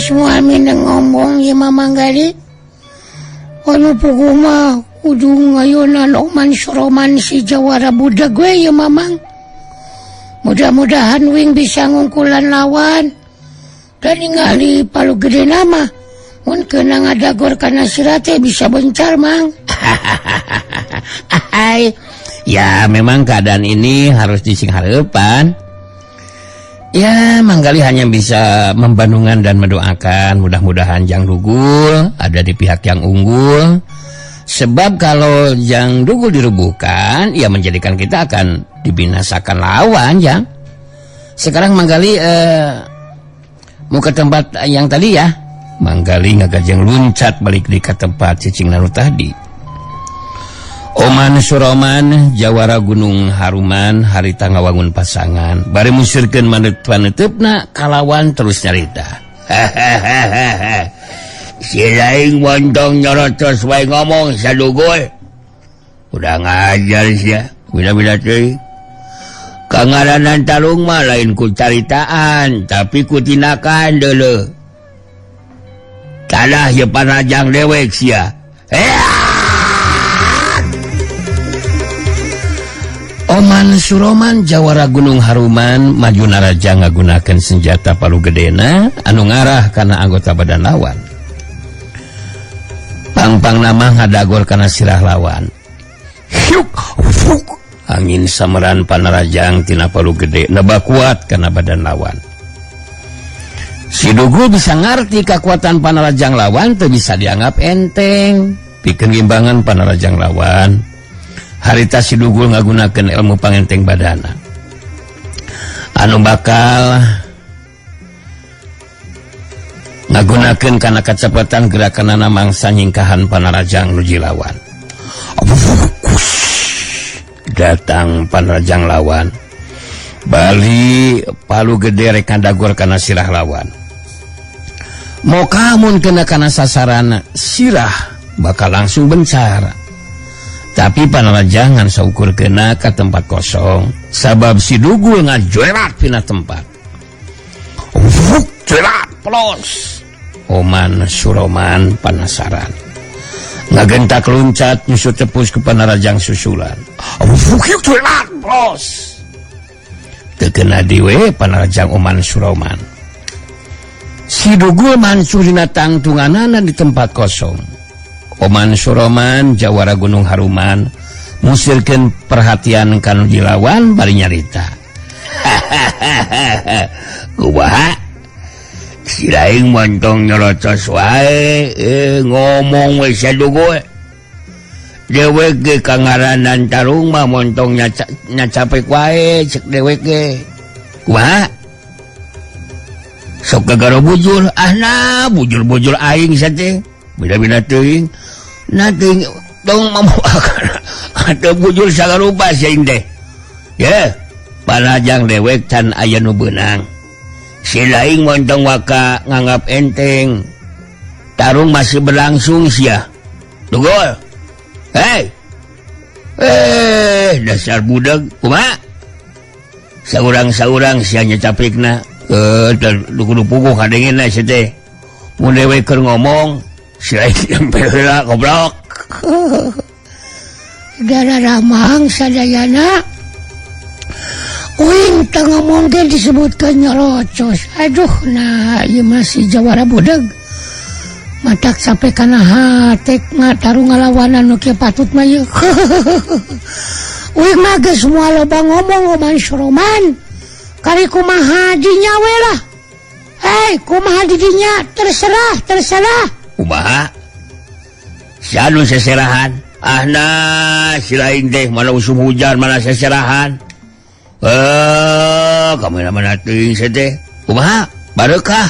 Suami ngomong ya Manggali anu puguh mah kudu ngayonan Oman Suroman si Jawara budak gue ya Mamang. Mudah-mudahan Wing bisa ngungkulan lawan dan ningali Palu Gede nama mun kena ngadagor kana sirate bisa bencar Mang. Ya memang keadaan ini harus dising harapan. Ya Manggali hanya bisa membandungan dan mendoakan mudah-mudahan Jang Dugul ada di pihak yang unggul. Sebab kalau Jang Dugul dirubuhkan ya menjadikan kita akan dibinasakan lawan Jang. Sekarang Manggali mau ke tempat yang tadi ya. Manggali ngagajeng luncat balik di ke tempat cicing nanu tadi. Oman Suroman Jawara Gunung Haruman harita ngawangun pasangan bari musirkeun maneup-paneutupna kalawan terus nyarita. Si laing montong nyorotos wae ngomong sadugul. Udah ngajar sia, bida-bida teuing. Kangaranan tarung mah lain ku caritaan, tapi ku tindakan deuleu. Tanah ye panajang dewek sia. Oman Suroman Jawara Gunung Haruman maju naraja ngagunakeun senjata Palu Gedena anu ngarah kana anggota badan lawan. Pang-pang nama ngadagor kana sirah lawan. Hyuk, fuk. Angin sameran panarajang tina Palu Gede neba kuat kana badan lawan. Si Dugul bisa ngarti kekuatan panarajang lawan teu bisa dianggap enteng. Pikeun ngimbangan panarajang lawan. Harita si Dugul ngagunakeun ilmu pangenteng badana. Anu bakal ngagunakeun kana kacepatan gerakanana mangsa nyingkahan panarajang nuju lawan. Datang panarajang lawan. Bali Palu Gede rek ngandagor kana sirah lawan. Moka mun kena kana sasaran sirah bakal langsung bencar. Tapi panarajang ngan saukur kena ke tempat kosong sabab si Dugul ngajuerat pina tempat. Jerat plos. Oman Suroman penasaran ngagentak luncat nyusut tepus ke panarajang susulan. Jerat plos. Tekena diwe panarajang Oman Suroman. Si Dugul mansurina tangtunganana di tempat kosong. Oman Suroman Jawara Gunung Haruman musirkeun perhatian kanu dilawan bari nyarita. Kumaha? Si laing montong nyorotos wae ngomong we sadugul. Dewek ge kangaranan tarung mah montong nyacapek wae cek dewek ge. Kumaha? Sok kagaro bujul, ahna bujul-bujul aing sate. Bida-bida teuing. Nanti dong mamuakan ada bujul sagarupa sing teh. Ya, panajang dewek can aya nu beunang. Si laing montong waka nganggap enteng. Tarung masih berlangsung sia. Dugul. Hei. Dasar budak kumaha? Saurang-saurang sia nyacapikna. Kudu puguh kadengeunna sia teh. Mun dewek keur ngomong si lain heula goblok. Darah Mang sadayana Uing teu ngomong teh disebutkeun nyolocos. Aduh nah ieu masih Jawara budag. Matak sampai kana hatek mah tarung ngalawanan nu kieu patut mah ieu. Uing mah geus moal loba ngomong Oman Suroman. Kari kumaha dinya we lah. Kumaha di dinya terserah. Kumaha? Si anu seserahan. Ahna si lain teh mana usum hujan mana seserahan. Kamu mana teuing sia teh. Kumaha? Barekah.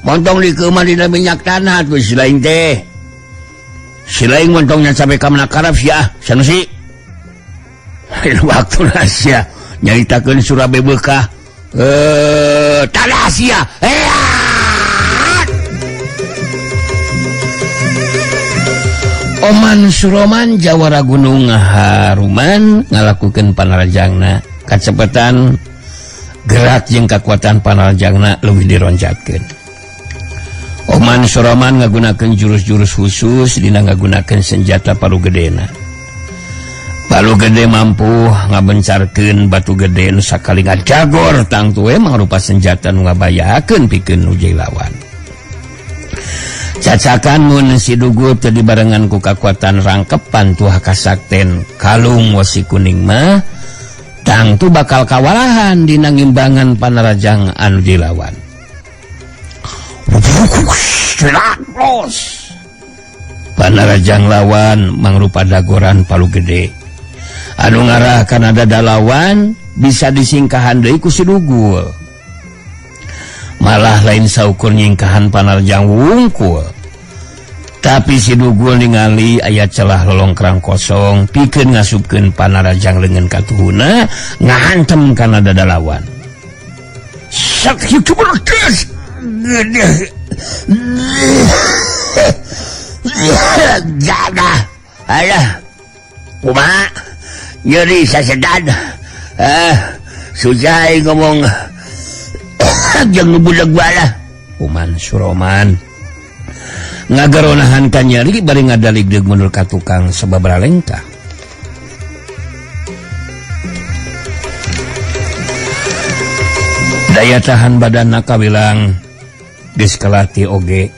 Montong di keumah dina minyak tanah tuh si lain teh. Si lain montongnya sampai ka mana karab sia. Sanusi. Waktu sia nyaritakeun Surabe beukah. Tanah sia. Oman Suroman Jawara Gunung Haruman ngalakukeun panarajangna kacepatan gerak jeung kekuatan panarajangna leuwih dironjatkeun. Oman Suraman ngagunakeun jurus-jurus khusus dina ngagunakeun senjata palu gedena. Palu gede mampu ngabencarkeun batu gede nu sakali ngajagor tangtu mangrupa senjata nu ngabayakeun pikeun nu jai lawan. Cacakan mun si Dugu teu dibarengan ku kakuatan rangkepan tuah kasakten kalung wasi kuning mah tangtu bakal kawalahan dina ngimbangan panarajang anu dilawan. Panarajang lawan mangrupa dagoran palu gede anu ngarah kana dada lawan bisa disingkahan deui ku si Dugul. Malah lain saukur nyingkahan panarajang wungkul, tapi si Dugul ningali aya celah lolongkrang kosong pikeun ngasupkeun panarajang leungeun katuhuna ngahantem kana dada lawan. Sak kitu berkes jaga alah kumaha nyeri sasedan susah ngomong jeung nu budak bala. Oman Suraman ngagaronahan ka nyeri bari ngadalig deug mundur ka tukang sababaraha lengkah. Daya tahan badanna kawilang geus kalatih oge.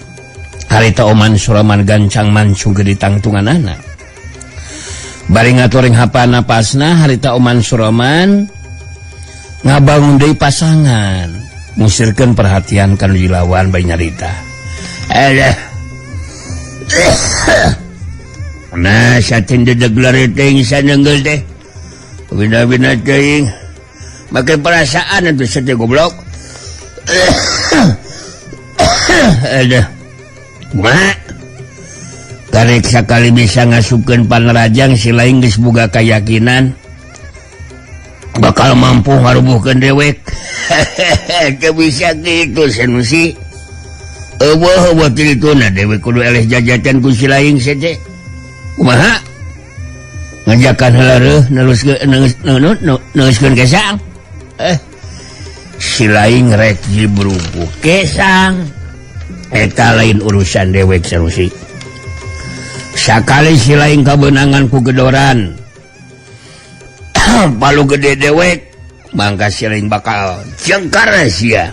Harita Oman Suraman gancang mancu gede tangtunganana. Bari ngaturing hapa napasna harita Oman Suraman ngabangun deui pasangan, musirkeun perhatian kanu dilawan bari nyarita. Alah. Nah, satin dedeg lare teuing saneungeul teh. Bina-bina teuing. Make perasaan atuh sate goblok. Aduh. Kumaha? Karek sakali bisa ngasupkeun panarajang si lain geus boga kayakinan bakal mampu ngarubuhkeun dewek. Teu bisa kitu sanusi. Eueuh tilituna dewek kudu eleh jajacan ku si lain sete. Kumaha? Ngajakan heula reuh neuskeun kesang. Si lain rek jibruku kesang. Eta lain urusan dewek sanusi. Sakali si lain kabeunangan ku gedoran palu gede dewek mangka si lain bakal jengkar sia.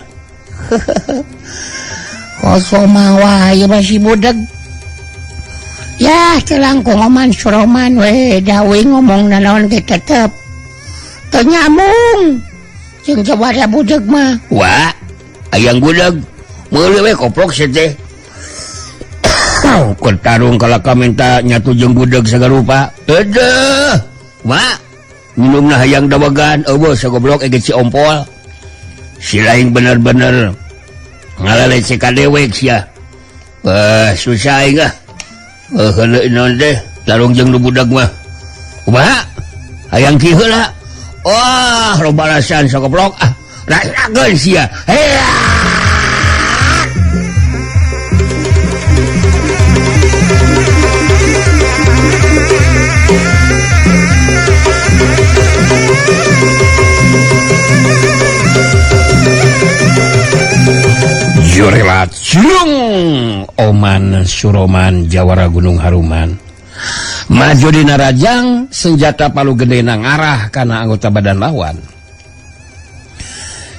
Kosong mawa ieu masih budak. Ya telangkung Oman Suraman we dawe ngomong nanaon ge tetep teu nyambung jeung jawara budak mah. Wah, ayang budak meuli we koplok sete. Ketarung kalaka minta nyatu jeung budak sagarupa. Eueuh. Wah, minumna hayang dawagan eueuh sagoblok ege si ompol. Si lain bener-bener ngalalece ka dewek sia. Susah aing ah. Heuleuh naon teh tarung jeung nu budak mah. Kumaha? Hayang kieu heula. Wah, loba rasan sagoblok ah. Rasakeun sia. Hea. Jurelat Jung Oman Suraman jawara Gunung Haruman maju dina rajang senjata palu gedena ngarah kana anggota badan lawan.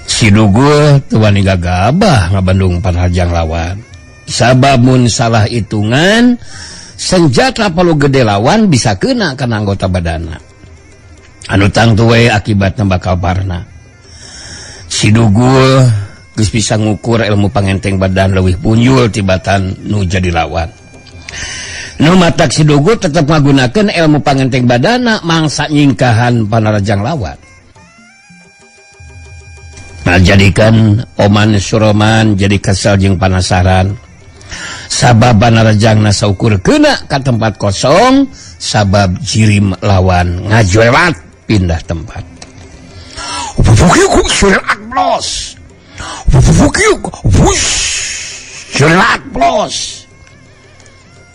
Si Dugul teu wani gagabah ngabandung panrajang lawan sabab mun salah hitungan senjata palu gede lawan bisa kena kana anggota badanna anu tangtu we akibatna bakal parna. Si Dugul geus bisa ngukur ilmu pangenteng badan leuwih punjul tibatan nu jadi lawan. Nu matak si Dugul tetep ngagunakeun ilmu pangenteng badanna mangsa nyingkahan panarajang lawan. Nah, jadikan Oman Suraman jadi kesal jeung panasaran. Sabab panarajangna saukur keuna ka tempat kosong, sabab jirim lawan ngajuelat pindah tempat.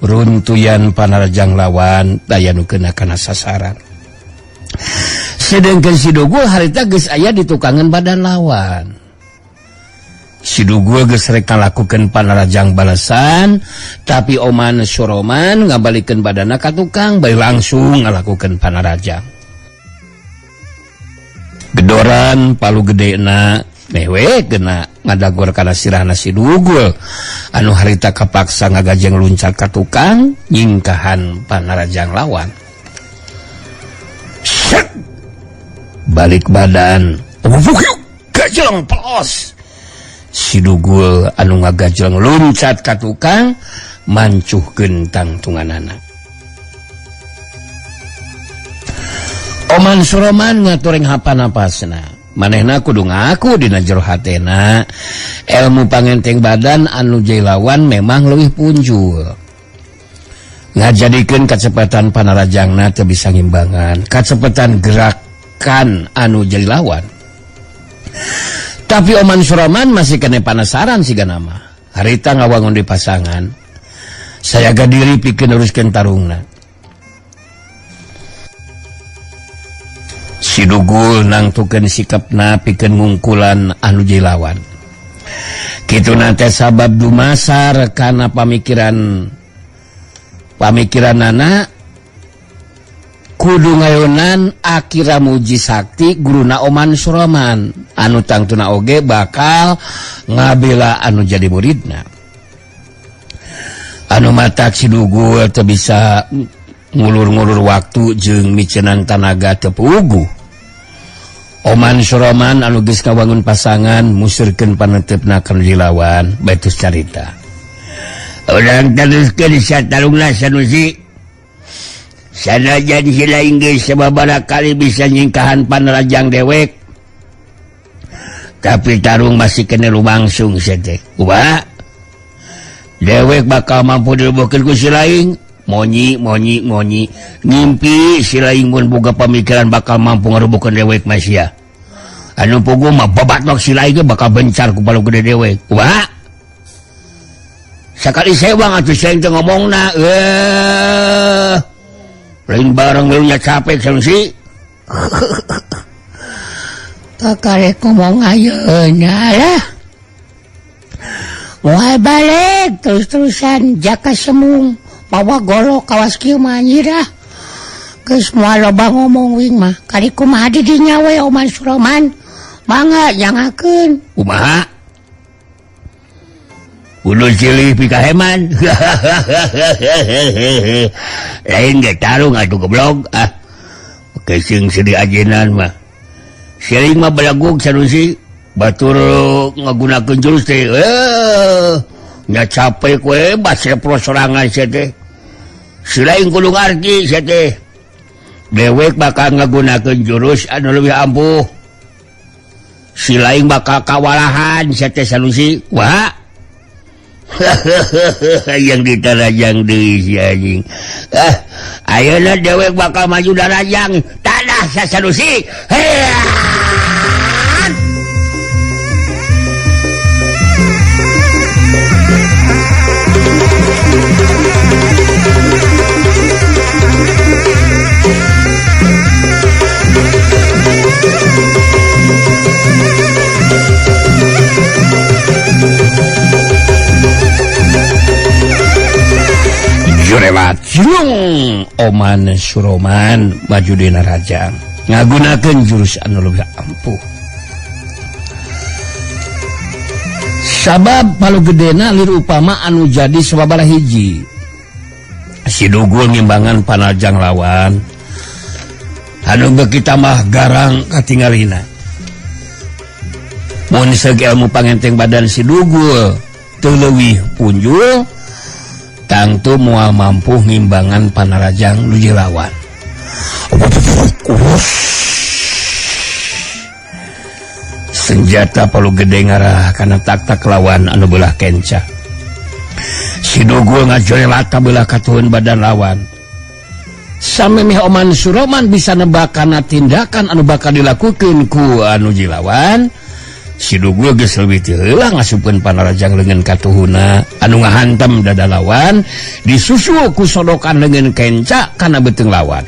Runtuyan panarajang lawan daya nu keuna kana sasaran. Sedengkeun si Dugul harita geus aya di tukangan badan lawan. Sidugul geus rek ngalakukeun panarajang balasan, tapi Oman Suroman ngabalikeun badana ka tukang bae langsung ngalakukeun panarajang. Gedoran palu gedena mewe kena ngadagor kana sirahna Sidugul anu harita kapaksa ngagajeng luncat ka tukang nyingkahan panarajang lawan. Set! Balik badan gajeng pelos. Sidugul anu ngagajeng luncat ka tukang mancuhkeun tangtunganana. Oman Suroman ngatureng hapanapasna, manehna kudu ngaku dina jero hatena ilmu pangenteng badan anu jai lawan memang leuwih punjul. Ngajadikeun kacepatan panarajangna teu bisa ngimbangan kacepatan gerakan anu jai lawan. Tapi Oman Suroman masih kene penasaran sigana mah. Harita ngawangun di pasangan. Sayaga diri pikeun neruskeun tarungna. Sidugul nangtukeun sikapna pikeun ngungkulan anu jai lawan. Kituna teh sabab dumasar kana pamikiranana kudu ngayunan Akira Muji Sakti guruna Oman Suroman anu tangtuna oge bakal ngabela anu jadi muridna. Anu matak Sidugul teu bisa ngulur-ngulur waktu jeung micenan tanaga teu puguh. Oman Suroman anu geus kawangun pasangan musurkeun panentepna kana dilawan baetus carita. Urang teruskeun satalungna sanusi. Sanajan si lain geus sababaraha kali bisa nyingkahan panarajang dewek, tapi tarung masih kena lumangsung sete. Kumaha? Dewek bakal mampu dilebokeun ku si lain. Monyi. Ngimpi si lain mun boga pamikiran bakal mampu ngarubukeun dewek mah sia. Anu puguh mah babatok si lain bakal bencar ku palu gede dewek. Kumaha? Sakali sewang atuh saeng teh ngomongna. Lain barang lelunya capek sanusi. Takarek ngomong ayeuna lah. Moal balik terus-terusan jaka semung bawa golok kawas kieu mah nyirah. Geus moal loba ngomong wing mah. Kali kumaha di dinya we Oman Suroman. Mangga nyangakeun. Kumaha? Kudu silih pikaheman. Lain ge tarung atuh goblok. Kesing sedih ajenan mah. Silih mah balagug sanusi. Batur ngagunakeun jurus teh. Nya capek we basre prosorangan sia teh. Silain kudu ngarti sia teh. Dewek bakal ngagunakeun jurus anu leuwih ampuh. Silain bakal kawalahan sia teh sanusi. Wah. Yang ditarajang deui si anjing. Ayeuna dewek bakal maju darajang tanah sasanusi. Jurewat Jung Oman Suroman maju dina rajang ngagunakeun jurus anu leuwih ampuh. Sabab palu gedena lir upama anu jadi sababaraha hiji. Sidugul ngimbangan panarajang lawan anu beuki tambah garang katingalina. Mun segi ilmu pangenteng badan Sidugul teu leuwih punjul, tangtu moal mampu ngimbangan panarajang nu lawan. Senjata palu gede ngarah kana tak-tak lawan anu beulah kenca. Sidugul ngajorelat ka beulah katuhun badan lawan. Samemeh Oman Suroman bisa nebak kana tindakan anu bakal dilakukeun ku anu jilawan. Sidugul geus leuwih teu heula ngasupkeun panarajang leungeun katuhuna anu ngahantam dada lawan disusul ku sodokan leungeun kenca kana beuteung lawan.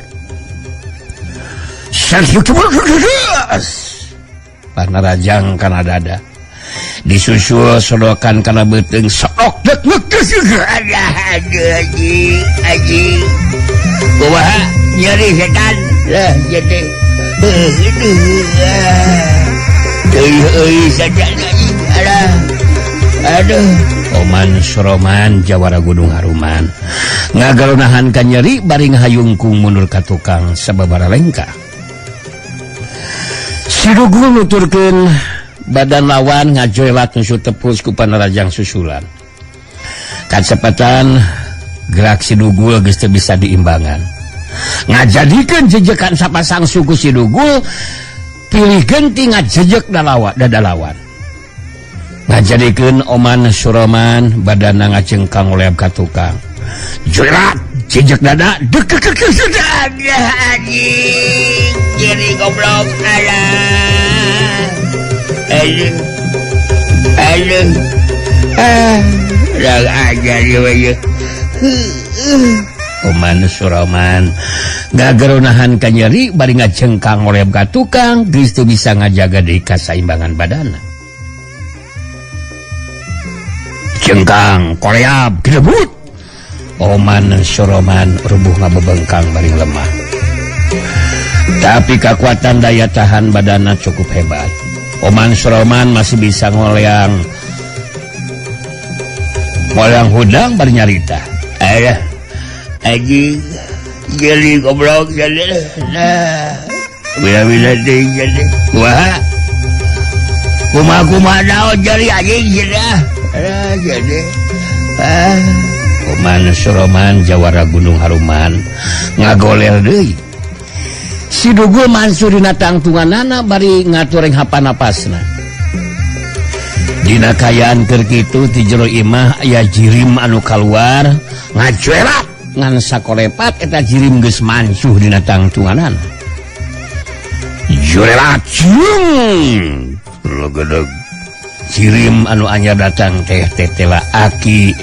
Panarajang kana dada disusul sodokan kana beuteung sok dek aji kumaha nyeri setan lah jadi saja aduh Oman Suroman Jawara Gunung Haruman ngagalunahan ka nyeri bari ngahayungkung mundur ka tukang sababara lengka. Si Dugul nuturkeun badan lawan ngajoelat nusu tepus ku panarajang susulan. Kacepatan gerak si Dugul geus teu bisa diimbangan. Ngajadikeun jejekan sapasang suku si Dugul pilih genti ngajejek dadalawan. Ngajadikeun Oman Suroman badana ngacengkang oleab ka tukang. Joelat jejek dada dek jadi goblok udah ajar ya Oman Suroman ngagerunahan ka nyeri bari ngacengkang oleab ka tukang geus teu bisa ngajaga deui kasaimbangan badana. Cengkang koleab kilebut Oman Suroman rubuh ngabebengkang bari lemah. Tapi kekuatan daya tahan badana cukup hebat. Oman Suroman masih bisa ngoleang hudang bari nyarita. Aji jadi goblok jadi. Nah, bila-bila deh jadi. Wah. Kumaha daun jadi aji jadi. Oman Suroman Jawara Gunung Haruman ngagoler deui. Si Dugul mansur dina tangtunganana bari ngatureng hapanapasna. Dina kayaan keur kitu ti jero imah aya jirim anu kaluar ngacuelat ngan sakolepat eta jirim geus mansuh dina tangtunganana. Jurelat cium logedeg jirim anu anyar datang teh tetela aki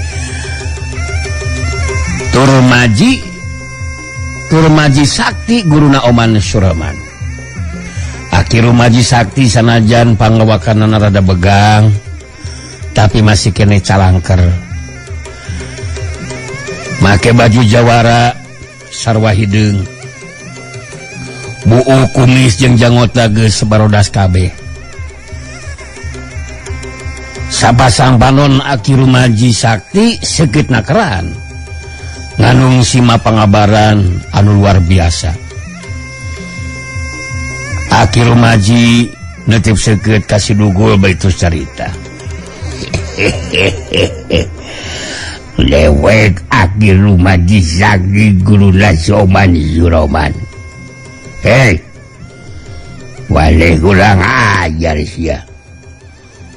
Turmaji Sakti guruna Oman Suroman. Aki Rumaji Sakti sanajan panglawakanana rada begang tapi masih kene calangker. Make baju jawara sarwa hideung. Buu kumis jeung janggota geus sabarodas kabeh. Sapasang panon Aki Rumaji Sakti seukit nakeran nganung sima pangabaran anu luar biasa. Aki Rumaji netip seukeut ka si Dugul baitus carita. Lewek Aki Rumaji Sakti guruna Oman Suroman. Hei, wale kurang ajar sia.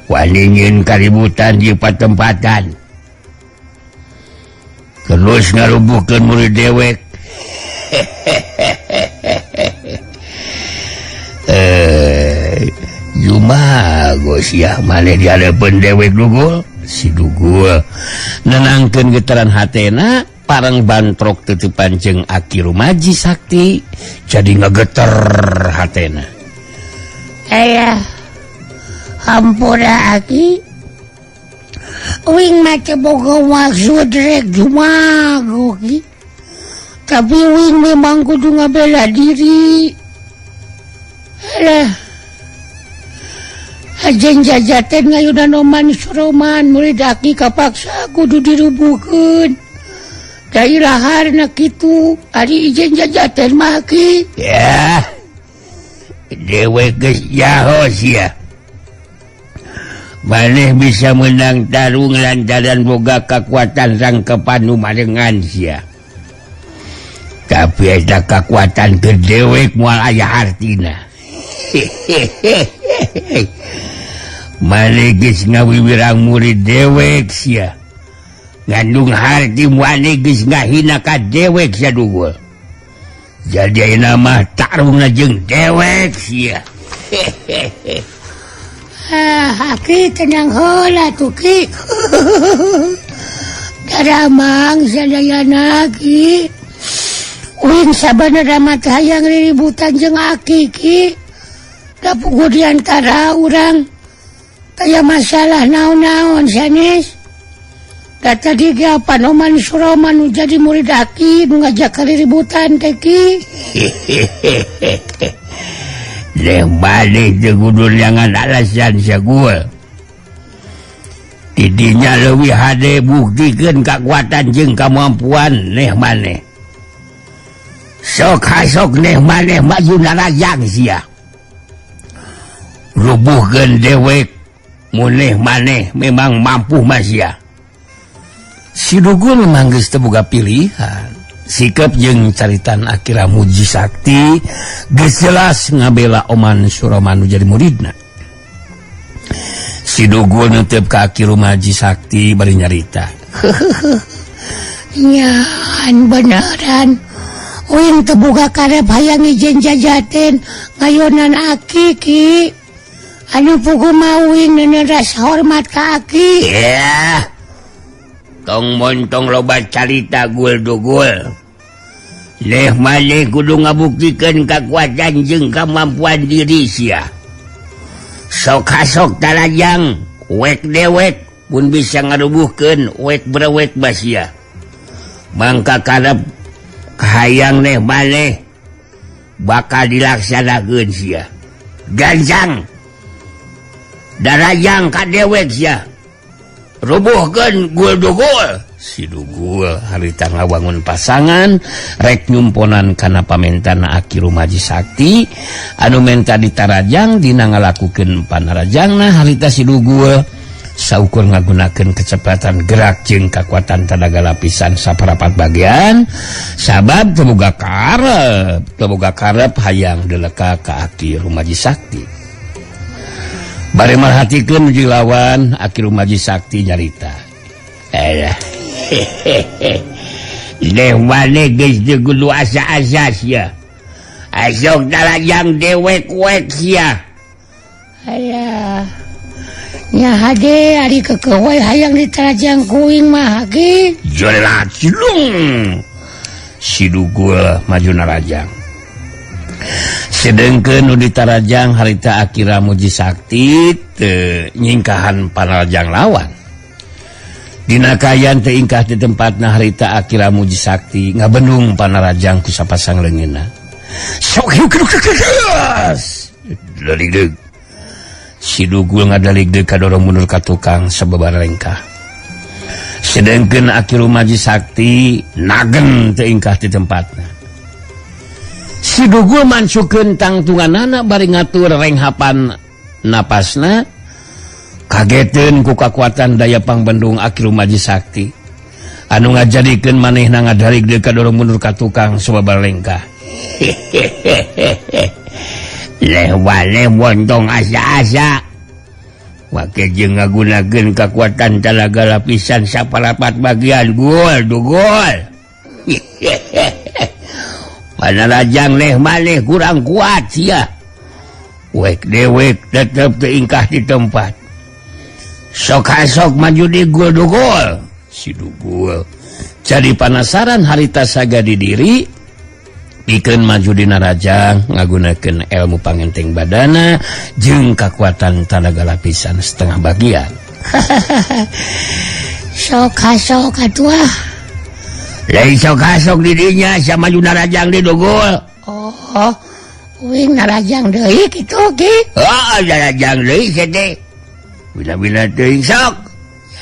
Wale nyeun kaributan di patempatan. Terus ngarubuhkeun murid dewek. Jumagos ya maneh dihadepan dewek Dugul. Si Dugul nenangkeun getaran hatena parang bantrok teutepan jeung Aki Rumaji Sakti jadi ngageter hatena. Hampura Aki Wing mah boga maksud rek jumago ki. Tapi Wing memang kudu ngabela diri. Alah. Ajen jajaten ngayunan Oman Suroman murid Aki kapaksa kudu dirubuhkeun. Daerah harna kitu ari ijen jajaten mah ki. Ya. Dewek geus jahos ya. Maneh bisa menang tarung lantaran boga kekuatan rangkepan numarengan sia. Tapi ada kekuatan kedewek moal aya hartina. Maneh geus ngawiwirang murid dewek sia. Ngandung harti maneh geus ngahina ka dewek sia Dugul. Jadi ayeuna mah tarungna jeung dewek sia. Aki tenang heula tuh Ki. Daramang sadayana Ki. Wing sabanera mah teh hayang riributan jeung Aki Ki. Da puguh di antara urang. Teh aya masalah naon-naon sanes data diga Panoman Suraman jadi murid Aki nu ngajak ributan teki Neh maneh teu kudu jangan alasan sagul didinya leuwih hade buktikeun kakuatan jeung kamampuan neh maneh sok hasok neh maneh maju narajang sia rubuhkeun dewek muneh maneh memang mampu masya si Dugul memang geus teu boga pilihan sikap jeung caritan Akira Muji Sakti geus jelas ngabela Oman Suraman jadi muridna si Dugul neuteup ka Akira Muji Sakti bari nyarita nyaan beneran Uing teu boga karep hayang ijen jajaten ngayonan Aki ki anu puguh mah uing neuneuh rasa hormat ka Aki ya tong montong loba carita Gul Dugul neh maneh kudu ngabuktikeun kakuatan jeung kamampuan diri sia sok hasok talajang wek dewek pun bisa ngarubuhkeun wek brewek basia mangka karep kahayang neh maneh bakal dilaksanakeun sia ganjang darajang ka dewek sia rubuhkeun Gul Dugul si Dugul harita ngawangun pasangan rek nyumponan kana pamentana Akira Muji Sakti anu menta ditarajang dina ngalakukeun panarajangna harita si Dugul saukur ngagunakeun kecepatan gerak jeung kakuatan tenaga lapisan saparapat bagian sabab teu boga karep hayang deleka ka Akira Muji Sakti bari marhatikeun jeung lawan Akira Muji Sakti nyarita neh maneh geus teu kudu asa-asa sia asok talajang dewek-wek sia aya nya hade ari kekeuh hayang ditarajang kuing mah Aki jelas cilung si Dugul maju narajang sedengkeun nu ditarajang harita Akira Muji Sakti teu nyingkahan panarajang lawan dina kayan teu ingkah di tempatna harita Akira Muji Sakti ngabendung panarajang ku sapasang leungeunna sok hiu kedukas daligdeug si Dugul ngadaligdeug kadorong mundur ka tukang sababar lengkah sedengkeun Akira Muji Sakti nagen teu ingkah di tempatna si Dugul mansukeun tangtunganana bari ngatur renghapan napasna kageteun ku kakuatan daya pangbendung Akira Muji Sakti anu ngajadikeun manehna ngadaligdeug kadorong mundur ka tukang sababar lengkah leh waleh montong asa-asa wake jeung ngagunakeun kakuatan tenaga lapisan saparapat bagian Gul Dugul panarajang neh maneh kurang kuat sia wek dewek tetep teu ingkah di tempat sok hasok maju di Gul Dugul si Dugul jadi penasaran harita sagadi diri pikeun maju di narajang ngagunakeun ilmu pangenteng badana jeung kakuatan tenaga lapisan setengah bagian sok hasok atuh lain sok hasok didinya sia maju narajang di Dugul oh uing narajang deui kitu Ki narajang deui sete bila-bila teuing sok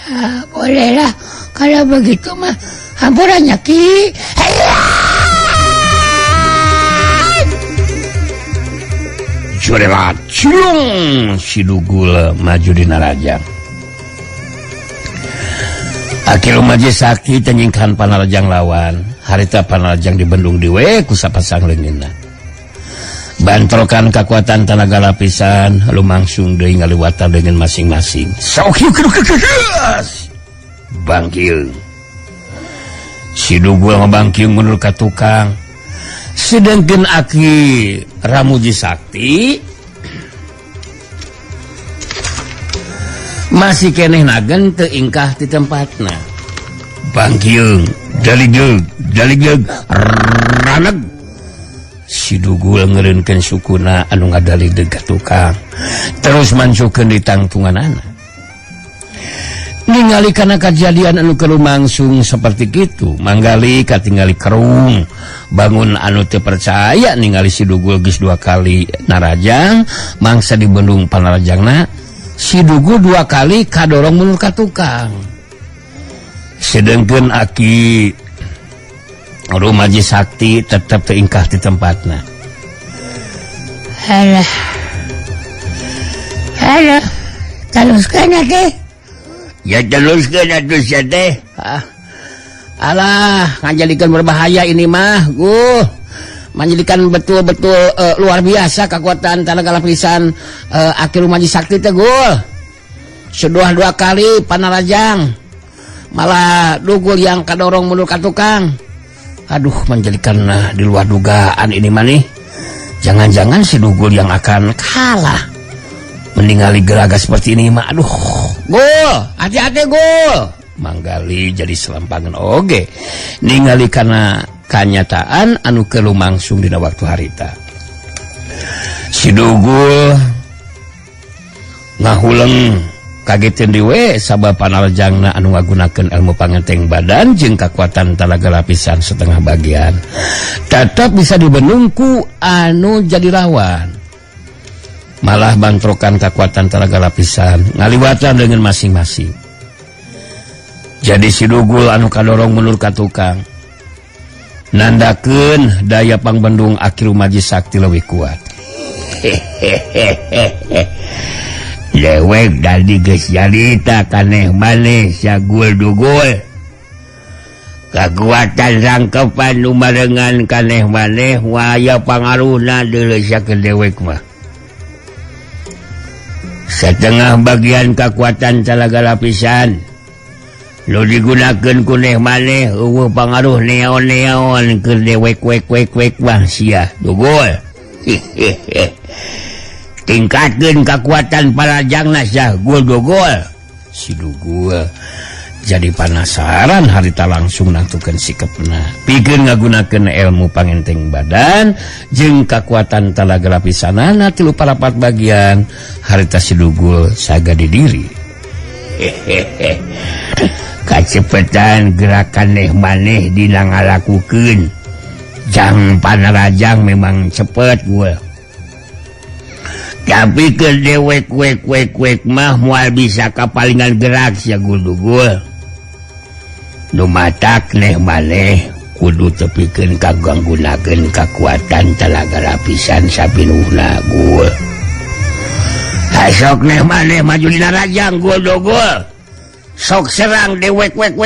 ya boleh lah kalau begitu mah hampurannya Ki Jurelat cilung si Dugul maju di narajang Akira Muji Sakti tenyingkan panarajang lawan harita panarajang dibendung diwe ku sapasang leungeunna bantrokan kakuatan tenaga lapisan lumangsung deui ngaliwatan dengan masing-masing sok hiu kedukas bangkiung si Dugul ngabangkiung mundur ka tukang sedengkeun Akira Muji Sakti masih keneh nagen teu ingkah di tempatna bangkiung daligdeug raneg si Dugul ngeureunkeun sukuna anu ngadaligdeug ka tukang terus mansukeun di tangtunganana ningali karena kejadian anu kelumangsung seperti gitu manggali katingali kerung bangun anu teu percaya ningali si Dugul geus 2 kali narajang mangsa dibendung panarajangna si Dugul 2 kali kadorong mundur ka tukang sedengkeun aki Rumaji Sakti tetap teingkah di tempatna. Alah teruskan teh Ya teruskan atuh sia teh. Alah ngajadikan berbahaya ini mah menjadikan betul-betul luar biasa kekuatan Talaga Lapisan Aki Rumaji Sakti teh Gul. Sudah 2 kali panarajang malah Dugul yang kadorong mundur ka tukang. Aduh menjadikan di luar dugaan ini mah nih. Jangan-jangan si Dugul yang akan kalah meninggali geraga seperti ini mah. Aduh Gul hati-hati Gul manggali jadi selampangan oge ningali karena kenyataan anu kelumangsung dina waktu harita si Dugul ngahuleng kageteun dewe sabab panarajangna anu ngagunakeun ilmu pangenteng badan jeung kekuatan Talaga Lapisan setengah bagian tetap bisa dibendung ku anu jadi lawan malah bantrokan kekuatan Talaga Lapisan ngaliwatan dengan masing-masing jadi si Dugul anu kadorong mundur ka tukang nandakeun daya pangbendung Aki Rumaji Sakti leuwih kuat lewek dari geus jarita kaneh maneh sia Dugul kekuatan rangkepan nu marengan kaneh maneh waya pangaruhna deuleusakeun dewek mah setengah bagian kekuatan Talaga Lapisan lu digunakeun ku neh maneh eueuh pangaruh neon-neon keur dewek wek mah sia Dugul tingkatkeun kekuatan panarajangna sia Dugul si Dugul jadi penasaran harita langsung nangtukeun sikepna pikeun ngagunakeun ilmu pangenteng badan jeung kekuatan Talaga Lapisanana 3/4 bagian harita si Dugul sagadi diri kacepetan gerakan neh maneh dina ngalakukeun jang panarajang memang cepet Gul tapi ke dewek wek mah moal bisa kapalingan gerak sia Dugul nu matak neh maneh kudu tepikeun kaganggunakeun kekuatan Talaga Lapisan sapinuhna Gul sok neh maneh maju dina rajang Dugul sok serang dewek wek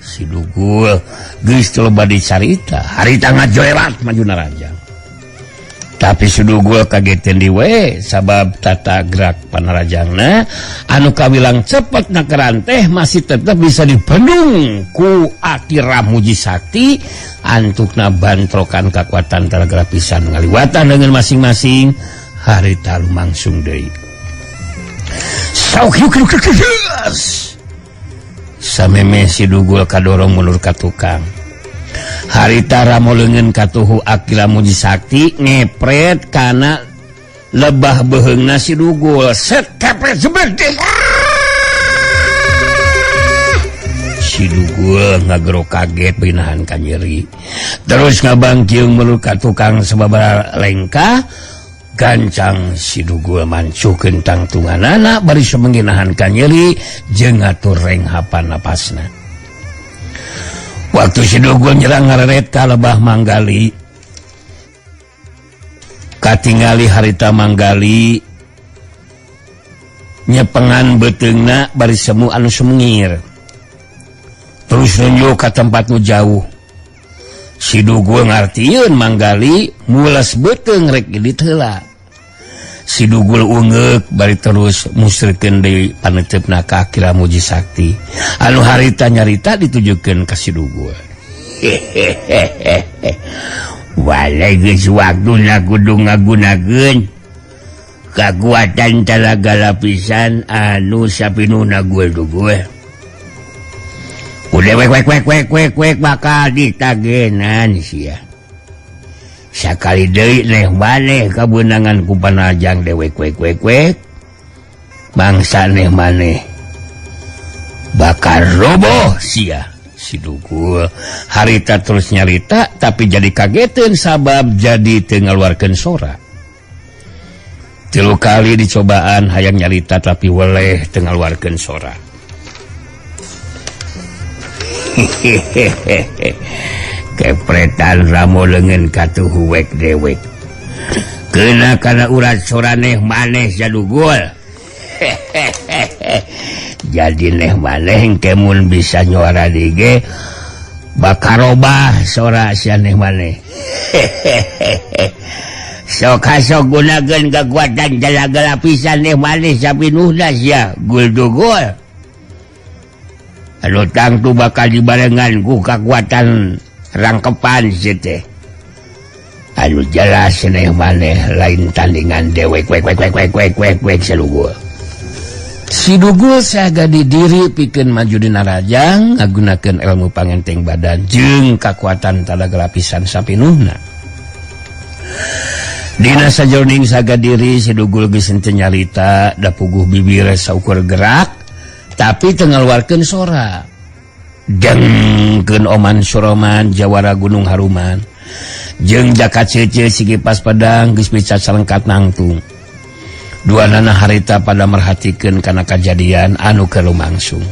si Dugul geus teu loba dicarita harita ngajoerat maju dina rajang tapi si Dugul kageteun dewe sabab tata gerak panarajangna anu kawilang cepet nakeran teh masih tetap bisa dibendung ku Aki Rumaji Sakti antukna bantrokan kekuatan Talaga Lapisan ngaliwatan dengan masing-masing harita lumangsung deui sok yuk sameme si Dugul kadorong mundur ka tukang harita ramoleungeun katuhu Aki Rumaji Sakti ngepret kana lebah beheungna si Dugul set kepret seberdeh si Dugul ngagero kaget binahan ka nyeri terus ngabangkieung mundur ka tukang sababaraha lengkah gancang si Dugul mancukeun tangtunganana bari sumenginahan ka nyeri jeung ngatur renghapan napasna waktu si Dugul nyerang ngareret ka lebah manggali katingali harita manggali nyepengan beteungna bari semu anu sumengir terus nunjuk ka tempat nu jauh si Dugul ngartieun manggali mules beteung rek gidit heula si Dugul ungeuk bari terus musrikeun deui paneutupna ka Aki Rumaji Sakti anu harita nyarita ditujukeun ka si Dugul walai geus waktuna kudu ngagunakeun kekuatan Talaga Lapisan anu sapinuhna Dugul udah wek bakal ditagenan sia sakali deui neh maneh kabeunangan ku panarajang dewek bangsa neh maneh bakal roboh sia si Dugul. Harita terus nyarita tapi jadi kagetin sabab jadi teu ngaluarkeun sora. 3 kali dicobaan hayang nyarita tapi weleh teu ngaluarkeun sora. Kepretan ramo leungeun katuhuwek dewek. Keuna kana urat sora neh maneh Sadugul. Jadi neh maneh engke mun bisa nyuara dige bakal robah sora sia neh maneh. Sok gunakeun kekuatan jalaga lapisan neh maneh sapinuhna sia Gul Dugul. Anu tangtu bakal dibarengan ku kekuatan rangkepan sieu teh. Anu jelas neh maneh lain tandingan dewek wek Sadugul. Si Dugul saga di diri pikeun maju dina rajang ngagunakeun ilmu pangenteng badan jeung kakuatan talaga lapisan sapinuhna. Dina sajroning saga diri si Dugul geus henteu nyarita da puguh bibir saukur gerak tapi teu ngaluarkeun sora. Dengkeun Oman Suroman jawara Gunung Haruman jeung Jaka Cece sigi pas pedang geus bisa salengkat nangtung. Duanana harita pada merhatikeun kana kajadian anu keur lumangsung.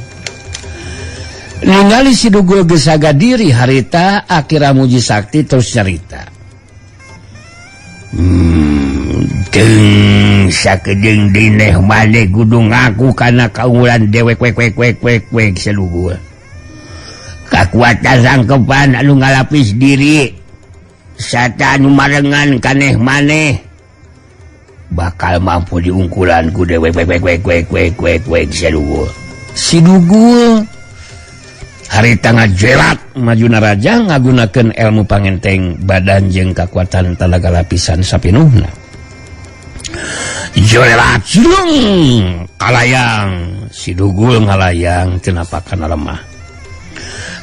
Ningali si Dugul geus saga diri harita Akira Muji Sakti terus nyarita. Teng sakedeung dineh maneh kudu ngaku kana kaunggulan dewek wek Sadugul. Kakuatan rangkepan anu ngalapis diri sarta anu marengan kaneh maneh bakal mampu diungkulan ku dewek Sadugul. Si Dugul harita ngajelat majuna rajang ngagunakeun ilmu pangenteng badan jeung kakuatan talaga lapisan sapinuhna. Jelat jeung kalayang si Dugul ngalayang teu napakan lemah.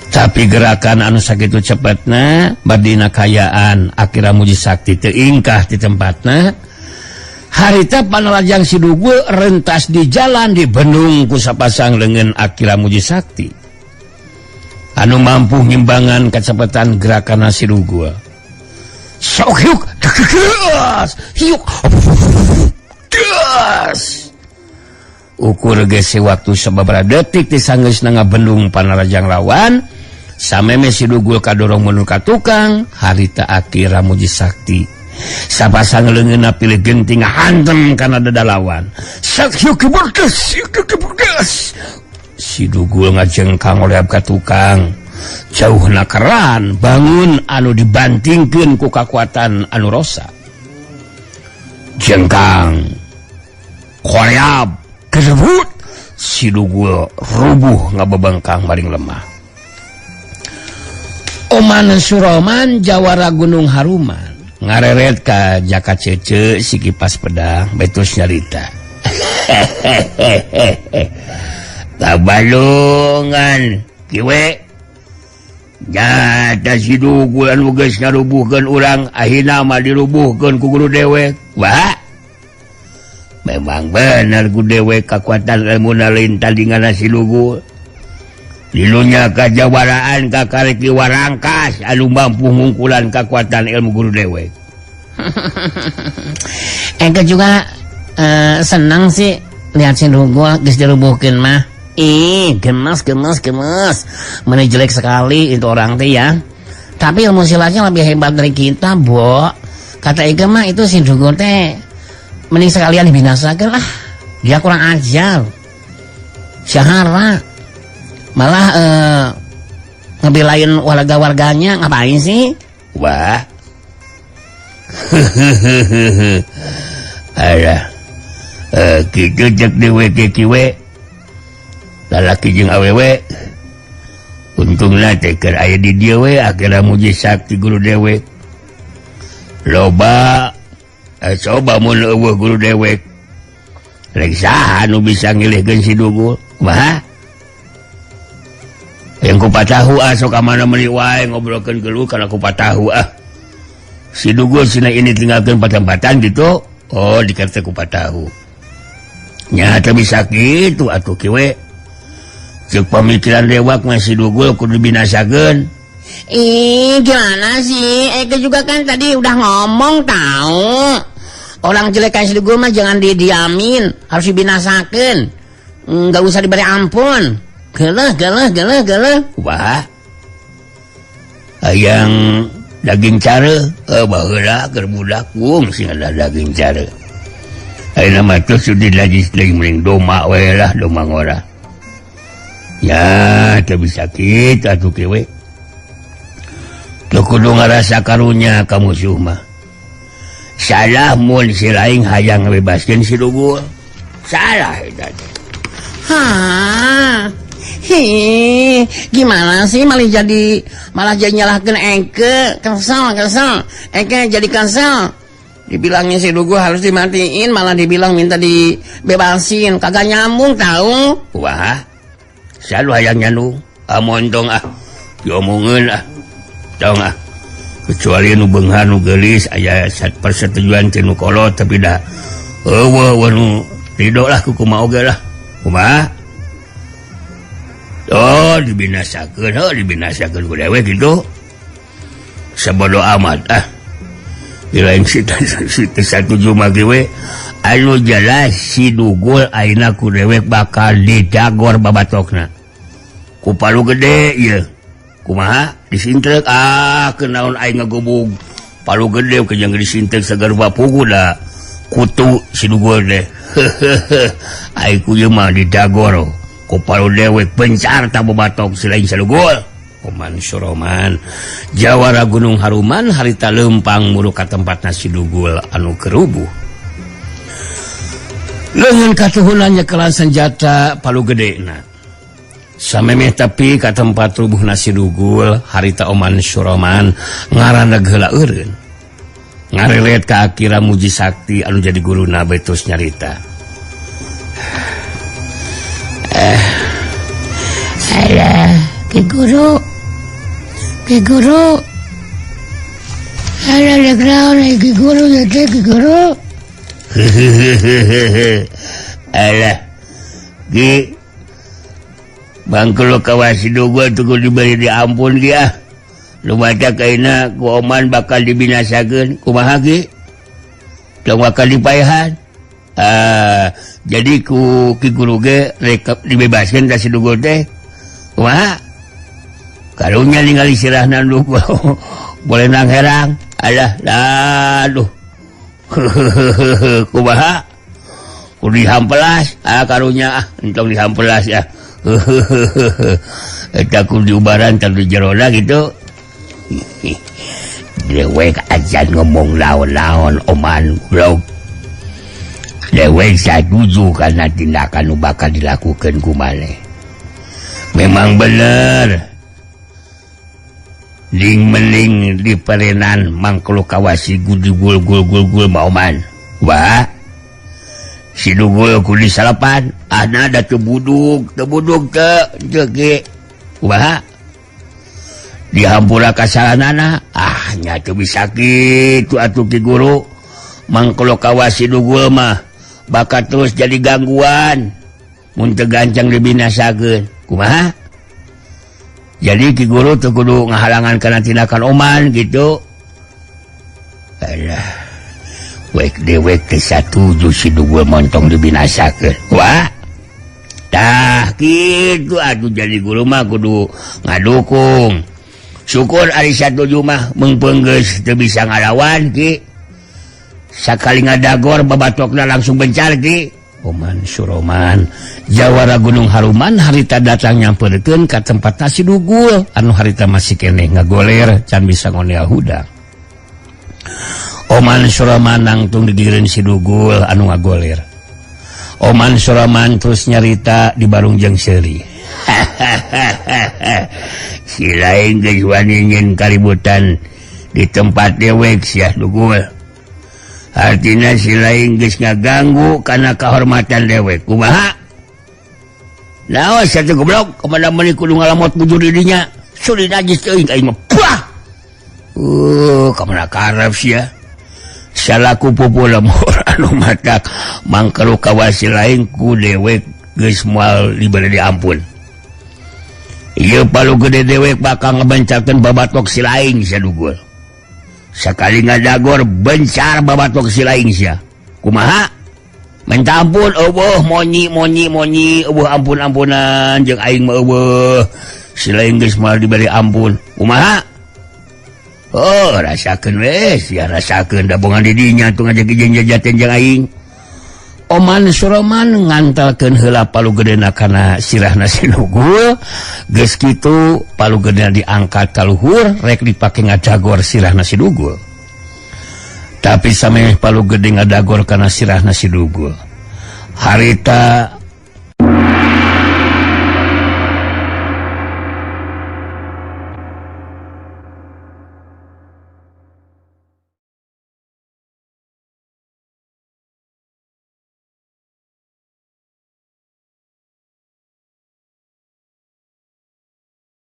Tapi gerakan anu sakitu cepetna badina kayaan Akira Muji Sakti teu ingkah di tempatna. Harita panalajang si Dugul rentas di jalan dibendung ku sapasang leungeun Akira Muji Sakti anu mampu ngimbangan kacepetan gerakan si Dugul. Sok hiuk hiuk gas ukur geus waktu sababaraha detik tisanggeusna ngabendung panalajang lawan sameme si Dugul kadorong menuju ka tukang. Harita Akira Muji Sakti sapasang leungeunna pilih genting hantem kana dadalawan. Sak hiuk keberdes si Dugul ngajengkang oleh ka tukang jauhna keran bangun anu dibantingkeun ku kakuatan anu rosa. Jengkang koreab kesebut si Dugul rubuh ngabebengkang maring lemah. Oman Suroman jawara Gunung Haruman ngareret ka Jaka Cece si kipas pedang betus nyarita. Tabalungan kiwe jata si Dugul anu geus ngarubuhkeun urang akhirna mah dirubuhkeun ku guru dewek. Wah memang bener ku dewek kakuatan ilmuna lain tandingan si Dugul. Dilunya kajawaraan kakareki warangkas anu mampu ngungkulan kakuatan ilmu guru dewek. Engke juga senang sih lihat si Dugul geus dirubuhkeun mah. Gemes. Mana jelek sekali itu orang teh ya. Tapi ilmu silatnya lebih hebat dari kita, Bo. Kata Ega mah itu si Dugul teh mending sekalian dibinasakeun lah. Dia kurang ajar. Syahara. Malah ngebelain warga-warganya ngapain sih? Wah. Ada. Kitu cek dewek kiwe. Lalaki jeung awewe. Untungna teh keur aya di dieu we Akira Muji Sakti guru dewek. Loba coba mun eueuh guru dewek. Rek saha anu bisa ngilihkeun si Dugul? Kumaha? Yang kupatahu sok ka mana meuli wae ngobrolkeun geuleuh kana kupatahu Si Dugul cenah ini tinggalkeun patempatan gitu. Oh, dikerti kupatahu. nyata bisa gitu atuh kiwe. Cek pemikiran dewak masih dugul kudu dibinasakeun. Gimana sih? Eke juga kan tadi udah ngomong tahu. Orang jelek kayak si Dugul mah jangan didiamin, harus dibinasakeun. Nggak usah diberi ampun. Geuleuh. Wah. Hayang daging care, baheula keur budak wung sing ada daging care. Ayeuna mah teh sudi najis deui mending doma we lah, doma ngora. Ya, teu bisa kitu atuh kieu. Teu kudu ngarasa karunya ka musuh mah. Salah mun si laing hayang ngabebaskeun si Dugul. Salah eta. Gimana sih malah jadi nyalahkeun Eke. Kesel. Eke jadi kesel. Dibilangnya si Dugul harus dimatiin, malah dibilang minta dibebasin. Kagak nyambung tahu. Wah. Selalu hayang nyandung. Amon tong diomongeun tong kecuali nu beunghar nu geulis aya persetujuan ti nu kolot tapi dah eueuh nu ridho lah ku kumaha oge lah. Kumaha? Dibinasakeun ku dewe gitu. Sabodo amat di lain si satuju mah we anu jelas si Dugul ayeuna ku dewek bakal didagor babatokna ku palu gede ieu. Kumaha disintrek kenaon aing ngagubug palu gede kejang disintrek segar bapugu da kutu si Dugul deh. Aing ku ieu mah didagor ku palu dewek bencar ta babatok selain si Dugul. Oman Suroman jawara Gunung Haruman harita lempang muru ka tempatna si Dugul anu kerubuh. Leungeun katuhunannya kelan senjata palu gedena. Samemeh tapi ka tempat rubuhna si Dugul harita Oman Suroman ngaranna heula eureun. Ngarelet ka Akira Muji Sakti anu jadi guruna betus nyarita. Alah, Ki Guru. Alah, legraon Ki Guru ya teh Ki Guru. Alah, Ki bangkelo kawas si Dugul tuh diberi diampun Ki lu maca kaina ku Oman bakal dibinasakeun. Kumaha Ki? Tong bakal dipaehan. Jadi ku Ki Guru ge rek dibebaskeun ka si Dugul teh. Kumaha? Karunya ningali sirahna Dugul boleh nang herang. Alah, aduh. Kumaha? Kudu dihampelas. Karunya entong dihampelas ya. Eta kudu diubaran tadu jerona gitu. Dewek aja ngomong laon-laon Oman bro. Dewek setuju karena tindakan nu bakal dilakukan ku maneh. Memang bener. Ling-meling di perenan mangkelo kawasi gul mah Oman. Wah. Si Dugul kudu disalapan. Ada teu budug teu ge. Kumaha? Dihampura ka salanana. Nya teu bisa kitu atuh Ki Guru. Mangkelo kawas si Dugul mah bakal terus jadi gangguan. Mun teu gancang dibinasakeun. Kumaha? Jadi Ki Guru teu kudu ngahalangan kana tindakan Oman gitu. Alah. Wek dewek teu satuju si Dugul montong dibinasakeun. Wah. Tah kitu atuh jadi guru mah kudu ngadukung. Syukur ari satuju mah meungpeung geus teu bisa ngalawan Ki. Sakali ngadagor babatokna langsung bencar Ki. Oman Suroman jawara Gunung Haruman harita datang nyampeurkeun ka tempatna si Dugul anu harita masih keneh ngagoler can bisa ngonea hudang. Oman Suroman nangtung digireun si Dugul anu ngagoler. Oman Suroman terus nyarita di barung jeung seuri. Si lain geus wani nyin kaributan di tempat dewek sia Dugul. Artinya si lain geus ngaganggu kana kahormatan dewek. Kumaha? Naon satu goblok kemana meuni kudu ngalamot bujur didinya. Suri najis teuing aing mah. Pah. Kamana karep sia. salaku pupu lemur anu matak mangkelu kawasi lain ku dewek geus moal diberi ampun. Ieu palu gede dewek bakal ngebencakeun babatok si lain sia dugul. Sakali ngadagor bencar babatok si lain sia. Kumaha? Minta ampun eueuh monyi eueuh ampun-ampunan jeung aing mah eueuh. Si lain geus moal diberi ampun. Kumaha? Oh, rasakeun wes, ya rasakeun da bongan di dinya tong ngajak jajaten jeung aing. Oman Suraman ngantalkeun heula palu gedena kana sirahna si Nugul. Geus kitu palu gedena diangkat ka luhur rek dipake ngadagor sirahna si Nugul. Tapi sameh palu gede ngadagor kana sirahna si Nugul. Harita